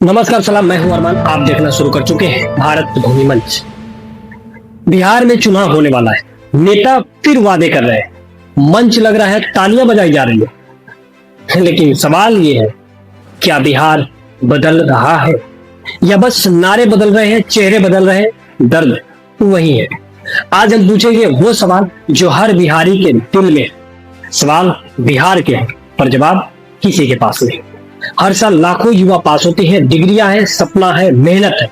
नमस्कार सलाम, मैं हूं अरमान। आप देखना शुरू कर चुके हैं भारत भूमि मंच। बिहार में चुनाव होने वाला है, नेता फिर वादे कर रहे हैं, मंच लग रहा है, तालियां बजाई जा रही है। लेकिन सवाल ये है, क्या बिहार बदल रहा है या बस नारे बदल रहे हैं, चेहरे बदल रहे हैं, दर्द वही है। आज हम पूछेंगे वो सवाल जो हर बिहारी के दिल में है। सवाल बिहार के हैं, पर जवाब किसी के पास नहीं। हर साल लाखों युवा पास होते हैं, डिग्रियां हैं, सपना है, मेहनत है,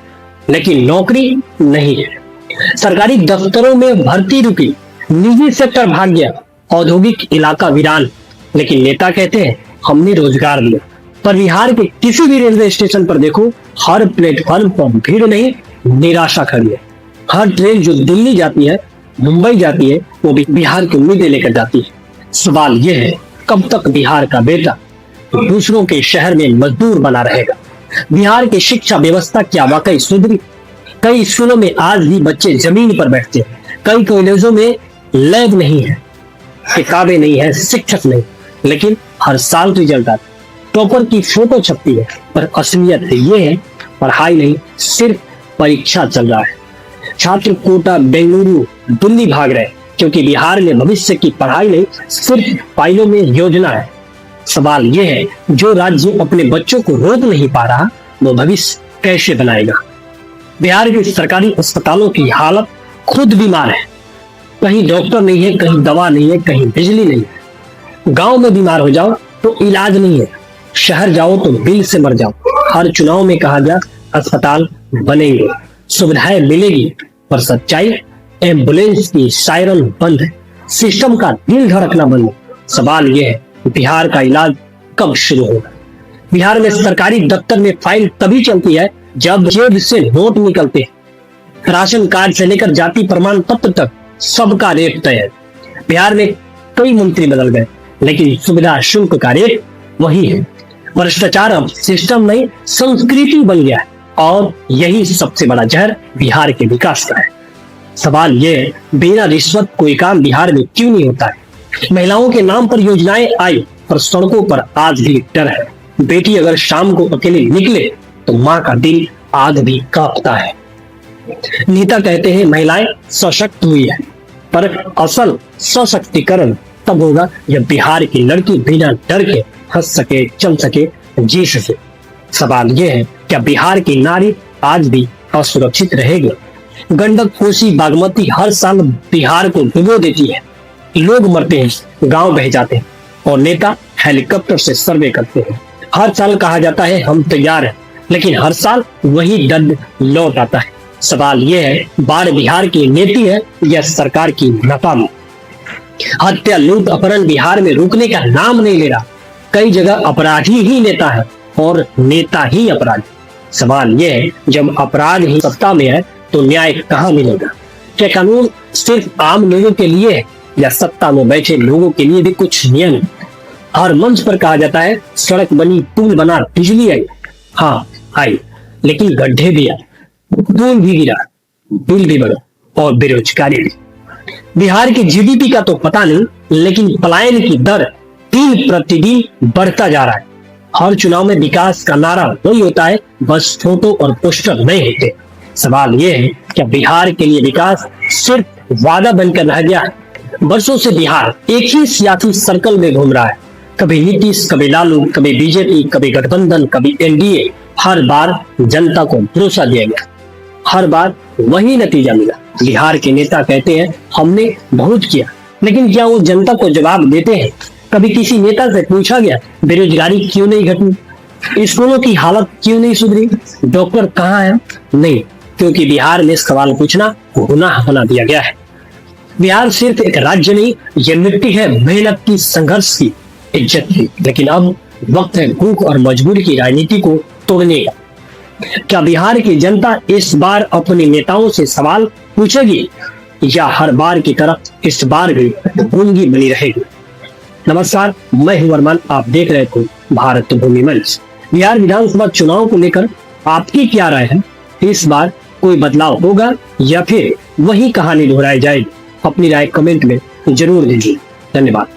लेकिन नौकरी नहीं है। सरकारी दफ्तरों में भर्ती रुकी, निजी सेक्टर भाग गया, औद्योगिक इलाका वीरान। लेकिन नेता कहते हैं हमने रोजगार दिया। पर बिहार के किसी भी रेलवे स्टेशन पर देखो, हर प्लेटफॉर्म पर भीड़ नहीं, निराशा खड़ी है। हर ट्रेन जो दिल्ली जाती है, मुंबई जाती है, वो भी बिहार की उम्मीदें लेकर जाती है। सवाल यह है, कब तक बिहार का बेटा दूसरों के शहर में मजदूर बना रहेगा? बिहार की शिक्षा व्यवस्था क्या वाकई सुधरी? कई स्कूलों में आज भी बच्चे जमीन पर बैठते हैं, कई कॉलेजों में लैब नहीं है, किताबें नहीं है, शिक्षक नहीं, लेकिन हर साल रिजल्ट आता है, टॉपर की फोटो छपती है, पर असलियत ये है पढ़ाई नहीं, सिर्फ परीक्षा चल रहा है। छात्र कोटा, बेंगलुरु, दिल्ली भाग रहे हैं, क्योंकि बिहार में भविष्य की पढ़ाई नहीं, सिर्फ फाइलों में योजना है। सवाल यह है, जो राज्य अपने बच्चों को रोक नहीं पा रहा, वो भविष्य कैसे बनाएगा? बिहार के सरकारी अस्पतालों की हालत, खुद बीमार है, कहीं डॉक्टर नहीं है, कहीं दवा नहीं है, कहीं बिजली नहीं है। गांव में बीमार हो जाओ तो इलाज नहीं है, शहर जाओ तो बिल से मर जाओ। हर चुनाव में कहा गया अस्पताल बनेंगे, सुविधाएं मिलेगी, पर सच्चाई एम्बुलेंस की सायरन बंद है, सिस्टम का दिल धड़कना बंद है। सवाल यह है, बिहार का इलाज कब शुरू होगा? बिहार में सरकारी दफ्तर में फाइल तभी चलती है जब जेब से नोट निकलते हैं। राशन कार्ड से लेकर जाति प्रमाण पत्र तक सबका रेट तय है। बिहार में कई मंत्री बदल गए, लेकिन सुविधा शुल्क का रेट वही है। भ्रष्टाचार अब सिस्टम नहीं, संस्कृति बन गया है, और यही सबसे बड़ा जहर बिहार के विकास का है। सवाल यह है, बिना रिश्वत कोई काम बिहार में क्यों नहीं होता है? महिलाओं के नाम पर योजनाएं आई, पर सड़कों पर आज भी डर है। बेटी अगर शाम को अकेले निकले तो माँ का दिल आज भी कांपता है। नेता कहते हैं महिलाएं सशक्त हुई है, पर असल सशक्तिकरण तब होगा जब बिहार की लड़की बिना डर के हंस सके, चल सके, जी सके। सवाल यह है, क्या बिहार की नारी आज भी असुरक्षित रहेगी? गंडक, कोसी, बागमती हर साल बिहार को डुबो देती है। लोग मरते हैं, गांव बह जाते हैं, और नेता हेलीकॉप्टर से सर्वे करते हैं। हर साल कहा जाता है हम तैयार हैं, लेकिन हर साल वही दर्द लौट आता है। सवाल यह है, बाढ़ बिहार की नीति है या सरकार की नाकामी? हत्या, लूट, अपहरण बिहार में रुकने का नाम नहीं ले रहा। कई जगह अपराधी ही नेता है और नेता ही अपराधी। सवाल यह है, जब अपराध ही सत्ता में है तो न्याय कहाँ मिलेगा? क्या कानून सिर्फ आम लोगों के लिए है या सत्ता में बैठे लोगों के लिए भी कुछ नियम? हर मंच पर कहा जाता है सड़क बनी, पुल बना, बिजली आई। हाँ आई, लेकिन गड्ढे भी आए, पुल भी गिरा, बिल भी बढ़ा, और बेरोजगारी भी। बिहार की जीडीपी का तो पता नहीं, लेकिन पलायन की दर दिन प्रतिदिन बढ़ता जा रहा है। हर चुनाव में विकास का नारा वही होता है, बस फोटो और पोस्टर नहीं होते। सवाल यह है, क्या बिहार के लिए विकास सिर्फ वादा बनकर रह गया है? वर्षों से बिहार एक ही सियासी सर्कल में घूम रहा है, कभी नीतीश, कभी लालू, कभी बीजेपी, कभी गठबंधन, कभी एनडीए। हर बार जनता को भरोसा दिया गया, हर बार वही नतीजा मिला। बिहार के नेता कहते हैं हमने बहुत किया, लेकिन क्या वो जनता को जवाब देते हैं? कभी किसी नेता से पूछा गया बेरोजगारी क्यों नहीं घटी, स्कूलों की हालत क्यों नहीं सुधरी, डॉक्टर कहाँ है? नहीं, क्योंकि बिहार में सवाल पूछना गुनाह बना दिया गया है। बिहार सिर्फ एक राज्य नहीं, यह मिट्टी है मेहनत की, संघर्ष की, इज्जत की। लेकिन अब वक्त है भूख और मजबूरी की राजनीति को तोड़ने का। क्या बिहार की जनता इस बार अपने नेताओं से सवाल पूछेगी, या हर बार की तरह इस बार भी गूंगी बनी रहेगी? नमस्कार, मैं हूं अरमान, आप देख रहे थे भारत भूमि मंच। बिहार विधानसभा चुनाव को लेकर आपकी क्या राय है? इस बार कोई बदलाव होगा या फिर वही कहानी दोहराई जाएगी? अपनी राय कमेंट में जरूर दीजिए। धन्यवाद।